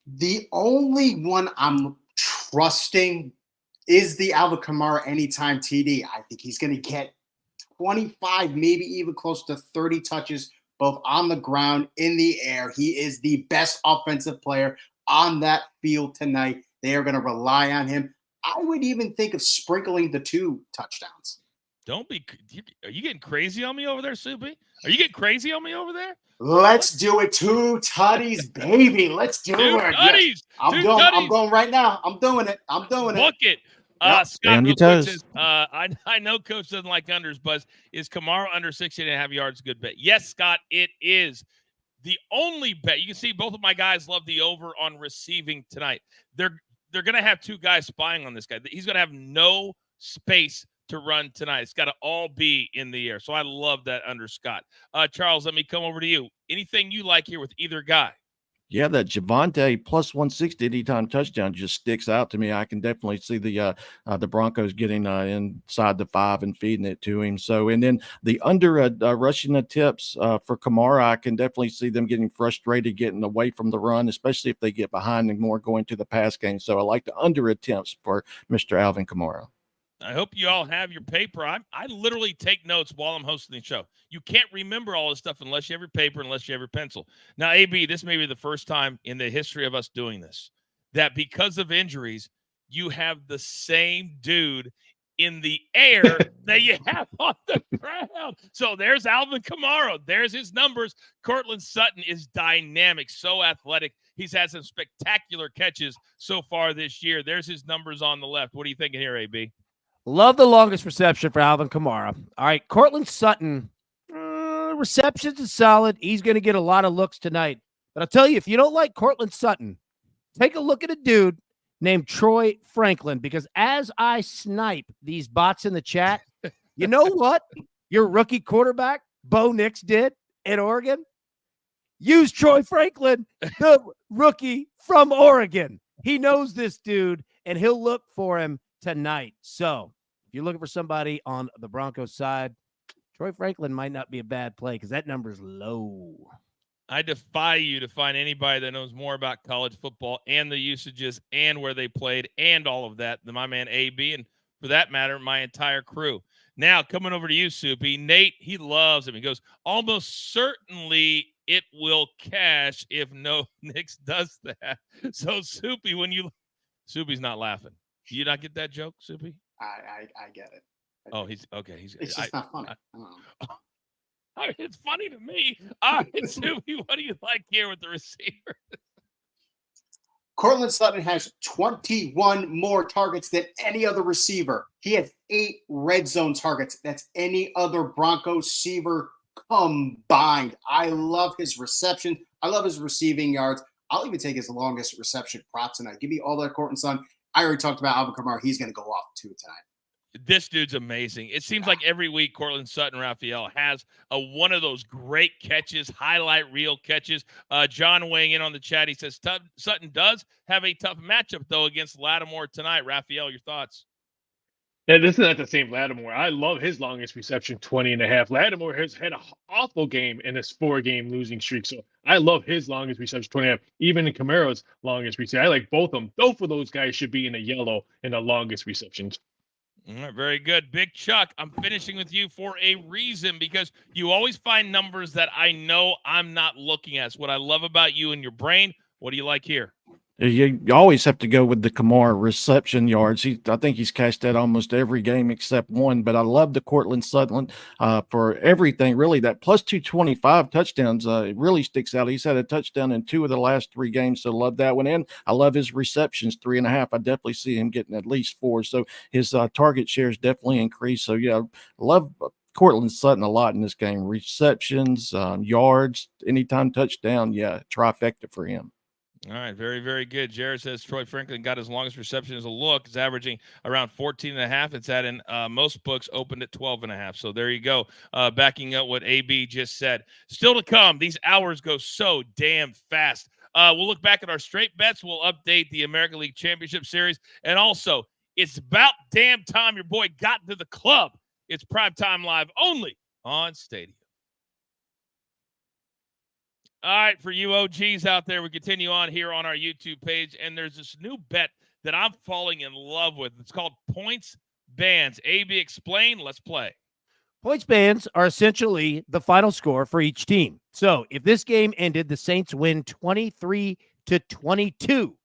The only one I'm trusting is the Alvin Kamara anytime TD. I think he's going to get 25, maybe even close to 30 touches, both on the ground, in the air. He is the best offensive player on that field tonight. They are going to rely on him. I would even think of sprinkling the 2 touchdowns. Don't be. Are you getting crazy on me over there, Soupy? Are you getting crazy on me over there? Let's do it. 2 tutties, baby. Let's do 2 it. tutties. I'm 2 going. tutties. I'm going right now. I'm doing it. Book it. Yep. Scott your real quick toes. says, I know Coach doesn't like unders, but is Kamara under 16.5 yards a good bet? Yes, Scott, it is. The only bet, you can see both of my guys love the over on receiving tonight. They're going to have 2 guys spying on this guy. He's going to have no space to run tonight. It's got to all be in the air. So I love that under, Scott. Charles, let me come over to you. Anything you like here with either guy? Yeah, that Javonte plus 160 anytime touchdown just sticks out to me. I can definitely see the Broncos getting inside the 5 and feeding it to him. So, and then the under rushing attempts for Kamara, I can definitely see them getting frustrated, getting away from the run, especially if they get behind and more going to the pass game. So I like the under attempts for Mr. Alvin Kamara. I hope you all have your paper. I literally take notes while I'm hosting the show. You can't remember all this stuff unless you have your paper, unless you have your pencil. Now, AB, this may be the first time in the history of us doing this, that because of injuries, you have the same dude in the air that you have on the ground. So there's Alvin Kamara. There's his numbers. Courtland Sutton is dynamic, so athletic. He's had some spectacular catches so far this year. There's his numbers on the left. What are you thinking here, AB? Love the longest reception for Alvin Kamara. All right, Courtland Sutton, receptions is solid. He's going to get a lot of looks tonight. But I'll tell you, if you don't like Courtland Sutton, take a look at a dude named Troy Franklin, because as I snipe these bots in the chat, you know what your rookie quarterback, Bo Nix, did in Oregon? Use Troy Franklin, the rookie from Oregon. He knows this dude, and he'll look for him tonight. So if you're looking for somebody on the Broncos side, Troy Franklin might not be a bad play because that number's low. I defy you to find anybody that knows more about college football and the usages and where they played and all of that than my man AB, and for that matter, my entire crew. Now, coming over to you, Soupy. Nate, he loves him. He goes, almost certainly it will cash if no Nix does that. So, Soupy, Soupy's not laughing. Do you not get that joke, Soupy? I get it. He's okay. It's just not funny. I don't know. I mean, it's funny to me. All right, Soupy, what do you like here with the receiver? Courtland Sutton has 21 more targets than any other receiver. He has 8 red zone targets. That's any other Broncos receiver combined. I love his reception. I love his receiving yards. I'll even take his longest reception prop tonight. Give me all that, Courtland Sutton. I already talked about Alvin Kamara. He's going to go off too tonight. This dude's amazing. It seems like every week Courtland Sutton Raphael has one of those great catches, highlight reel catches. John weighing in on the chat. He says Sutton does have a tough matchup, though, against Lattimore tonight. Raphael, your thoughts? Yeah, this is not the same Lattimore. I love his longest reception, 20.5. Lattimore has had an awful game in this 4-game losing streak. So I love his longest reception, 20.5. Even in Camaro's longest reception. I like both of them. Both of those guys should be in the yellow in the longest receptions. All right, very good. Big Chuck, I'm finishing with you for a reason, because you always find numbers that I know I'm not looking at. It's what I love about you and your brain. What do you like here? You always have to go with the Kamar reception yards. I think he's cashed that almost every game except one, but I love the Courtland Sutton for everything, really. That plus 225 touchdowns, it really sticks out. He's had a touchdown in 2 of the last 3 games, so love that one. And I love his receptions, 3.5. I definitely see him getting at least 4, so his target shares definitely increase. So, yeah, love Courtland Sutton a lot in this game. Receptions, yards, anytime touchdown, yeah, trifecta for him. All right, very, very good. Jared says Troy Franklin got his longest reception as a look. It's averaging around 14.5. It's at in most books opened at 12.5. So there you go. Backing up what AB just said. Still to come. These hours go so damn fast. We'll look back at our straight bets. We'll update the American League Championship Series. And also, it's about damn time your boy got into the club. It's Primetime Live only on Stadium. All right, for you OGs out there, we continue on here on our YouTube page, and there's this new bet that I'm falling in love with. It's called Points Bands. AB, explain. Let's play. Points bands are essentially the final score for each team. So if this game ended, the Saints win 23-22. All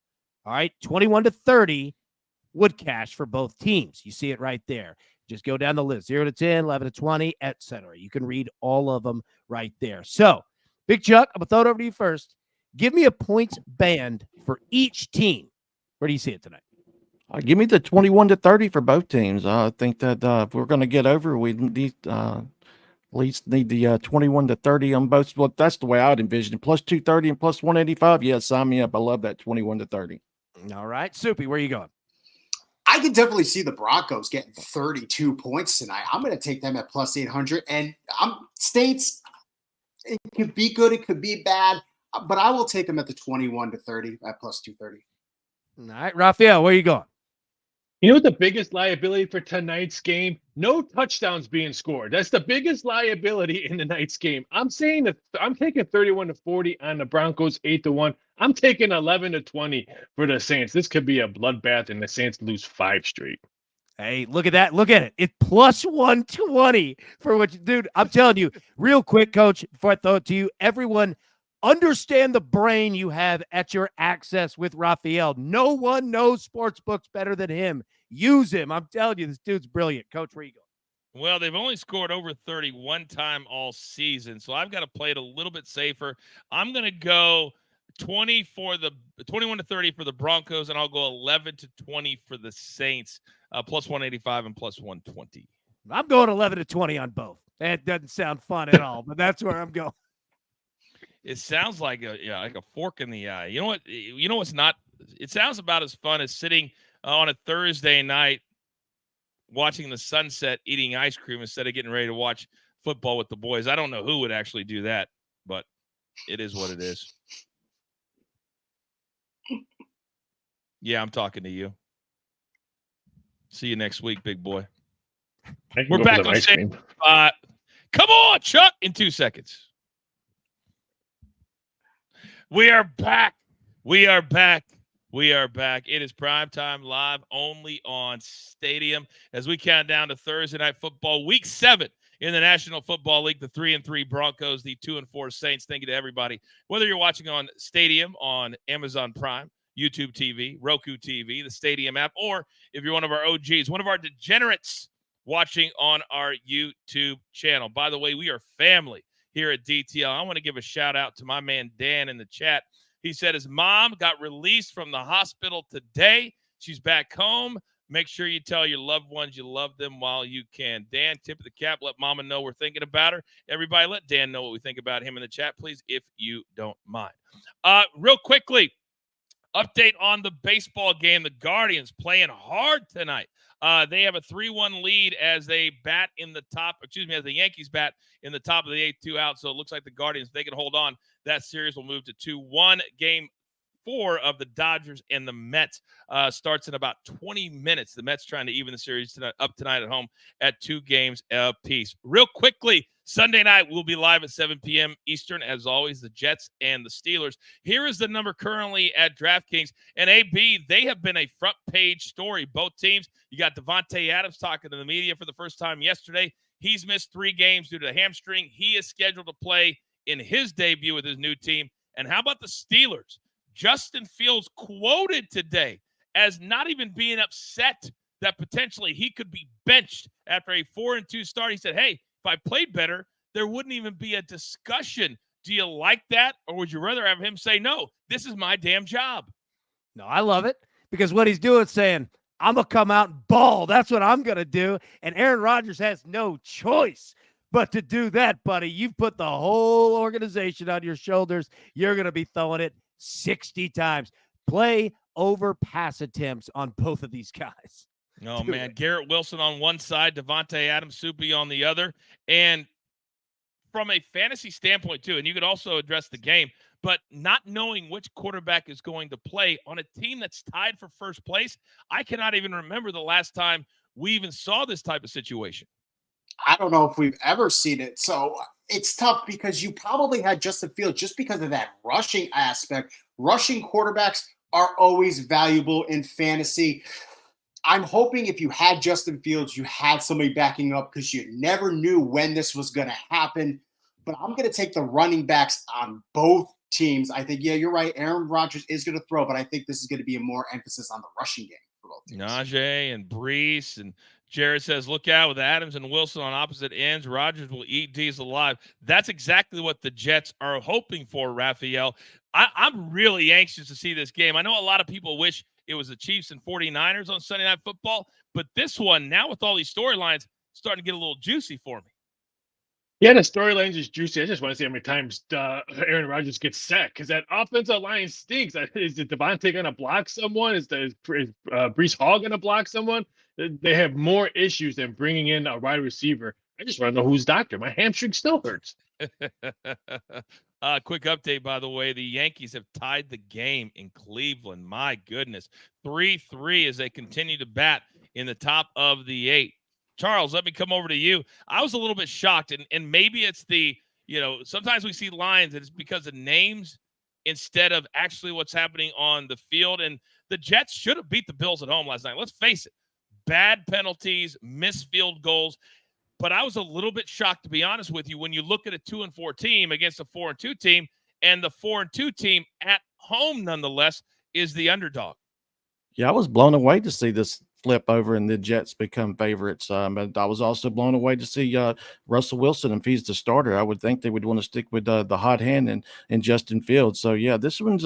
right, 21-30 would cash for both teams. You see it right there. Just go down the list, 0 to 10, 11 to 20, etc. You can read all of them right there. So, Big Chuck, I'm going to throw it over to you first. Give me a points band for each team. Where do you see it tonight? Give me the 21-30 for both teams. I think that if we're going to get over, we need at least need the 21-30 on both. Well, that's the way I'd envision it. Plus 230 and plus 185. Yeah, sign me up. I love that 21-30. All right, Soupy, where are you going? I can definitely see the Broncos getting 32 points tonight. I'm going to take them at plus 800. And States, it could be good, it could be bad, but I will take them at the 21-30 at plus 230. All right, Raphael, where are you going? You know what the biggest liability for tonight's game? No touchdowns being scored. That's the biggest liability in tonight's game. I'm saying that I'm taking 31-40 on the Broncos, 8-1. I'm taking 11-20 for the Saints. This could be a bloodbath, and the Saints lose 5 straight. Hey, look at that. Look at it. It's plus 120 for what you, dude. I'm telling you, real quick, Coach, before I throw it to you, everyone understand the brain you have at your access with Raphael. No one knows sports books better than him. Use him. I'm telling you, this dude's brilliant. Coach, where you go? Well, they've only scored over 30 one time all season, so I've got to play it a little bit safer. I'm going to go 21-30 for the Broncos, and I'll go 11-20 for the Saints, plus 185 and plus 120. I'm going 11-20 on both. That doesn't sound fun at all, but that's where I'm going. It sounds like a fork in the eye. You know what? You know what's not? It sounds about as fun as sitting on a Thursday night watching the sunset, eating ice cream instead of getting ready to watch football with the boys. I don't know who would actually do that, but it is what it is. Yeah, I'm talking to you. See you next week, big boy. We're back on stage. Come on, Chuck, in 2 seconds. We are back. We are back. We are back. It is primetime live only on Stadium as we count down to Thursday Night Football, Week 7 in the National Football League. The 3-3 Broncos, the 2-4 Saints. Thank you to everybody. Whether you're watching on Stadium, on Amazon Prime, YouTube TV, Roku TV, the Stadium app, or if you're one of our OGs, one of our degenerates watching on our YouTube channel. By the way, we are family here at DTL. I want to give a shout out to my man Dan in the chat. He said his mom got released from the hospital today. She's back home. Make sure you tell your loved ones you love them while you can. Dan, tip of the cap. Let mama know we're thinking about her. Everybody let Dan know what we think about him in the chat, please, if you don't mind. Real quickly, update on the baseball game. The Guardians playing hard tonight. They have a 3-1 lead as they bat in the top, as the Yankees bat in the top of the 8th, 2 out. So it looks like the Guardians, if they can hold on, that series will move to 2-1. Game 4 of the Dodgers and the Mets starts in about 20 minutes. The Mets trying to even the series up tonight at home at 2 games apiece. Real quickly, Sunday night, we'll be live at 7 p.m. Eastern, as always, the Jets and the Steelers. Here is the number currently at DraftKings. And AB, they have been a front-page story, both teams. You got Devontae Adams talking to the media for the first time yesterday. He's missed 3 games due to a hamstring. He is scheduled to play in his debut with his new team. And how about the Steelers? Justin Fields quoted today as not even being upset that potentially he could be benched after a 4-2 start. He said, hey, if I played better, there wouldn't even be a discussion. Do you like that? Or would you rather have him say, no, this is my damn job? No, I love it because what he's doing is saying, I'm going to come out and ball. That's what I'm going to do. And Aaron Rodgers has no choice but to do that, buddy. You've put the whole organization on your shoulders. You're going to be throwing it 60 times. Play over pass attempts on both of these guys. Oh, man. Garrett Wilson on one side, Devontae Adams, Soupy on the other. And from a fantasy standpoint, too, and you could also address the game, but not knowing which quarterback is going to play on a team that's tied for first place, I cannot even remember the last time we even saw this type of situation. I don't know if we've ever seen it. So it's tough because you probably had Justin Fields just because of that rushing aspect. Rushing quarterbacks are always valuable in fantasy. I'm hoping if you had Justin Fields, you had somebody backing up because you never knew when this was going to happen. But I'm going to take the running backs on both teams. I think, yeah, you're right. Aaron Rodgers is going to throw, but I think this is going to be a more emphasis on the rushing game for both teams. Najee and Brees, and Jared says, look out with Adams and Wilson on opposite ends. Rodgers will eat D's alive. That's exactly what the Jets are hoping for, Raphael. I'm really anxious to see this game. I know a lot of people wish it was the Chiefs and 49ers on Sunday Night Football, but this one, now with all these storylines, starting to get a little juicy for me. Yeah, the storyline's is juicy. I just want to see how many times Aaron Rodgers gets sacked because that offensive line stinks. Is it Devontae going to block someone? Is Brees Hall going to block someone? They have more issues than bringing in a wide receiver. I just want to know who's doctor. My hamstring still hurts. Quick update, by the way. The Yankees have tied the game in Cleveland. My goodness. 3-3 as they continue to bat in the top of the 8. Charles, let me come over to you. I was a little bit shocked, and maybe it's sometimes we see lines and it's because of names instead of actually what's happening on the field. And the Jets should have beat the Bills at home last night. Let's face it. Bad penalties, missed field goals. But I was a little bit shocked, to be honest with you, when you look at a 2-4 team against a 4-2 team, and the 4-2 team at home, nonetheless, is the underdog. Yeah, I was blown away to see this flip over and the Jets become favorites. But I was also blown away to see Russell Wilson. If he's the starter, I would think they would want to stick with the hot hand and Justin Fields. So, yeah, this one's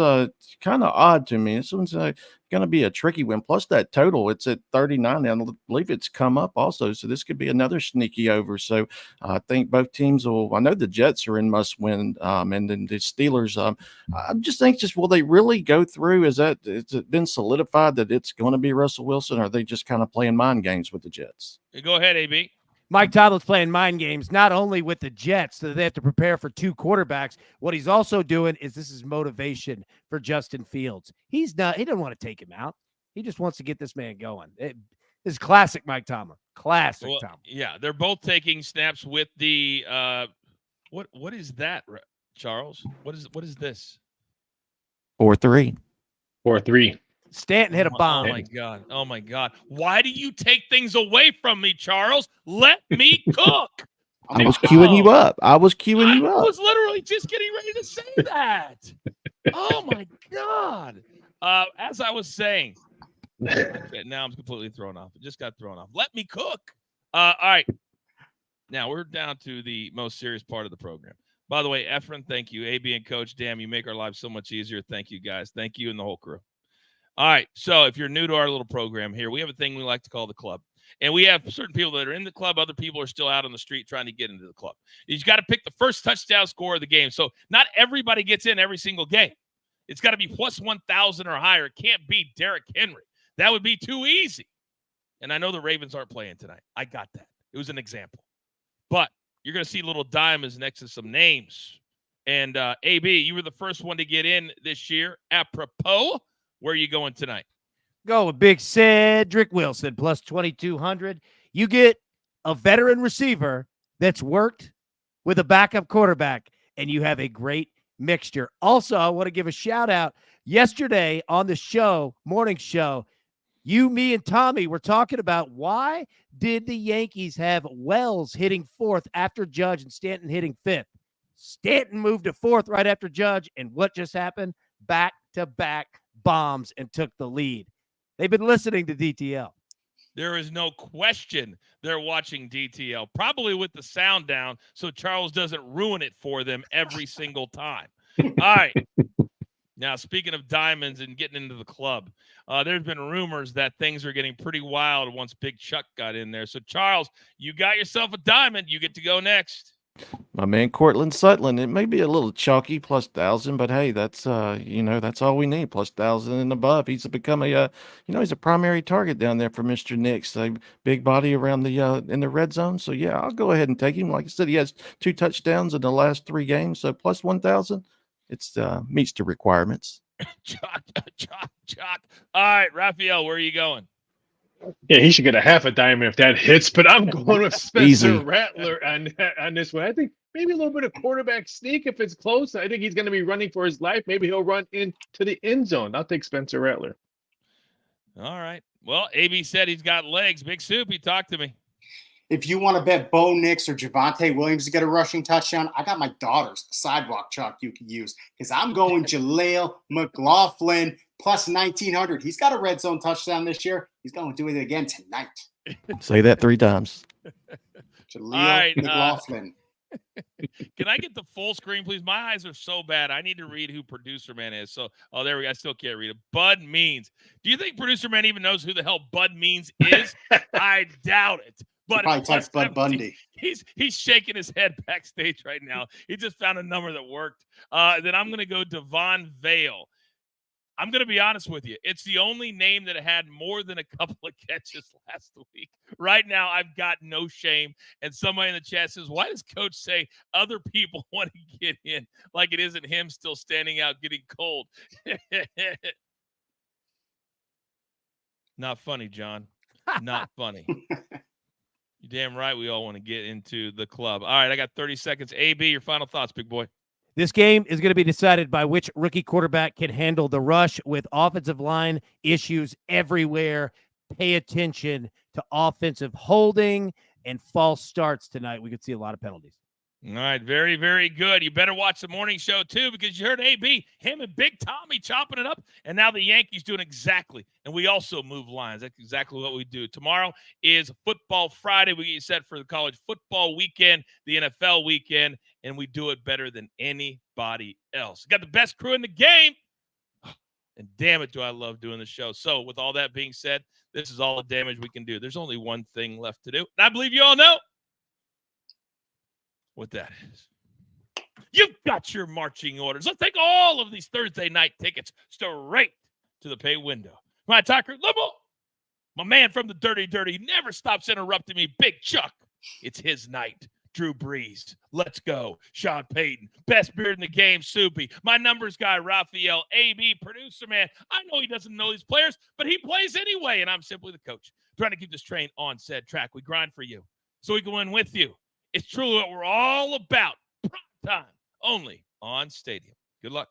kind of odd to me. This one's going to be a tricky one. Plus that total, it's at 39. And I believe it's come up also. So this could be another sneaky over. So I think both teams will – I know the Jets are in must-win, and then the Steelers. I'm just anxious, will they really go through? Is it been solidified that it's going to be Russell Wilson, or are they just kind of playing mind games with the Jets? Go ahead, AB. Mike Tomlin's playing mind games, not only with the Jets, so they have to prepare for 2 quarterbacks. What he's also doing is this is motivation for Justin Fields. He doesn't want to take him out. He just wants to get this man going. This is classic Mike Tomlin. Classic Tomlin. Yeah, they're both taking snaps with the what is that, Charles? What is this? 4-3. 4-3. Stanton hit a bomb. Oh my God. Why do you take things away from me, Charles? Let me cook. I was queuing you up. I was literally just getting ready to say that. Oh my God. As I was saying, now I'm completely thrown off. It just got thrown off. Let me cook. All right. Now we're down to the most serious part of the program. By the way, Efren, thank you. AB and Coach, damn, you make our lives so much easier. Thank you, guys. Thank you and the whole crew. All right, so if you're new to our little program here, we have a thing we like to call the club. And we have certain people that are in the club. Other people are still out on the street trying to get into the club. You've got to pick the first touchdown score of the game. So not everybody gets in every single game. It's got to be plus 1,000 or higher. It can't be Derrick Henry. That would be too easy. And I know the Ravens aren't playing tonight. I got that. It was an example. But you're going to see little diamonds next to some names. And AB, you were the first one to get in this year. Apropos, where are you going tonight? Go with big Cedric Wilson, plus 2,200. You get a veteran receiver that's worked with a backup quarterback, and you have a great mixture. Also, I want to give a shout-out. Yesterday on the show, morning show, you, me, and Tommy were talking about why did the Yankees have Wells hitting 4th after Judge and Stanton hitting 5th? Stanton moved to 4th right after Judge, and what just happened? Back-to-back bombs and took the lead. They've been listening to DTL. There is no question they're watching DTL, probably with the sound down so Charles doesn't ruin it for them every single time. All right. Now, speaking of diamonds and getting into the club, there's been rumors that things are getting pretty wild once Big Chuck got in there. So, Charles, you got yourself a diamond. You get to go next. My man Courtland Sutton. It may be a little chalky, plus 1,000, but hey, that's that's all we need, plus 1,000 and above. He's become he's a primary target down there for Mr. Nix. A big body around the in the red zone. So yeah, I'll go ahead and take him. Like I said, he has 2 touchdowns in the last 3 games, so plus 1,000, it's meets the requirements. Chalk. All right, Raphael, where are you going? Yeah, he should get a half a diamond if that hits, but I'm going with Spencer Easy. Rattler on this one. I think maybe a little bit of quarterback sneak if it's close. I think he's going to be running for his life. Maybe he'll run into the end zone. I'll take Spencer Rattler. All right. Well, AB said he's got legs. Big Soupy, talk to me. If you want to bet Bo Nix or Javonte Williams to get a rushing touchdown, I got my daughter's sidewalk chalk you can use because I'm going Jaleel McLaughlin plus 1,900. He's got a red zone touchdown this year. He's going to do it again tonight. Say that 3 times. Jaleel McLaughlin. Can I get the full screen, please? My eyes are so bad. I need to read who Producer Man is. So, there we go. I still can't read it. Bud Means. Do you think Producer Man even knows who the hell Bud Means is? I doubt it. But Probably types Bud Bundy. He's shaking his head backstage right now. He just found a number that worked. Then I'm going to go Devon Vale. I'm going to be honest with you. It's the only name that had more than a couple of catches last week. Right now, I've got no shame. And somebody in the chat says, why does Coach say other people want to get in like it isn't him still standing out getting cold? Not funny, John. Not funny. You're damn right we all want to get into the club. All right, I got 30 seconds. AB, your final thoughts, big boy. This game is going to be decided by which rookie quarterback can handle the rush with offensive line issues everywhere. Pay attention to offensive holding and false starts tonight. We could see a lot of penalties. All right, very, very good. You better watch the morning show, too, because you heard AB, him and Big Tommy chopping it up, and now the Yankees doing exactly. And we also move lines. That's exactly what we do. Tomorrow is Football Friday. We get you set for the college football weekend, the NFL weekend, and we do it better than anybody else. Got the best crew in the game, and damn it, do I love doing the show. So with all that being said, this is all the damage we can do. There's only one thing left to do, and I believe you all know what that is. You've got your marching orders. Let's take all of these Thursday night tickets straight to the pay window. My talker, Liberal, my man from the Dirty, never stops interrupting me, Big Chuck. It's his night. Drew Brees, let's go. Sean Payton, best beard in the game, Soupy. My numbers guy, Raphael, AB, producer man. I know he doesn't know these players, but he plays anyway, and I'm simply the coach, trying to keep this train on said track. We grind for you, so we can win with you. It's truly what we're all about. Prime time, only on Stadium. Good luck.